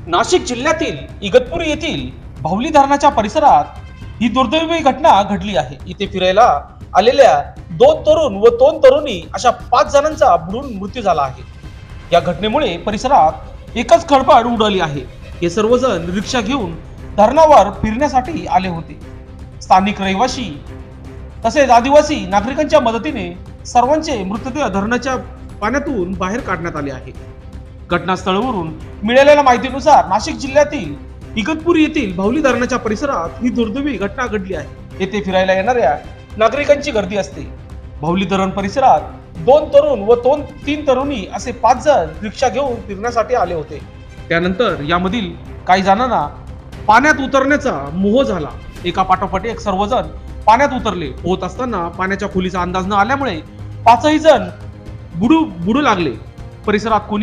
नाशिक जिल्ह्यातील इगतपुरी येथील भावली धरणाच्या परिसरात ही दुर्दैवी घटना घडली आहे। इथे फिरायला आलेल्या 2 तरुण व 2 तरुणी अशा 5 जणांचा बुडून मृत्यू झाला आहे। या घटनेमुळे परिसरात एकच खळबळ उडाली आहे। हे सर्वजण रिक्षा घेऊन धरणावर फिरण्यासाठी आले होते। स्थानिक रहिवासी तसेच आदिवासी नागरिकांच्या मदतीने सर्वांचे मृतदेह धरणाच्या पाण्यातून बाहेर काढण्यात आले आहे। घटनास्थळावरून मिळालेल्या माहितीनुसार नाशिक जिल्ह्यातील इगतपुरी येथील भावली धरणाच्या परिसरात ही दुर्दैवी घटना घडली आहे। येथे फिरायला येणाऱ्या नागरिकांची गर्दी असते। भावली धरण परिसरात 2 तरुण व 3 तरुणी असे 5 जण रिक्षा घेऊन फिरण्यासाठी आले होते। त्यानंतर यामधील काही जणांना पाण्यात उतरण्याचा मोह झाला। एका पाठोपाठ एक सर्वजण पाण्यात उतरले। होत असताना पाण्याच्या खोलीचा अंदाज न आल्यामुळे 5ही जण बुडू लागले। परिसरात कोणी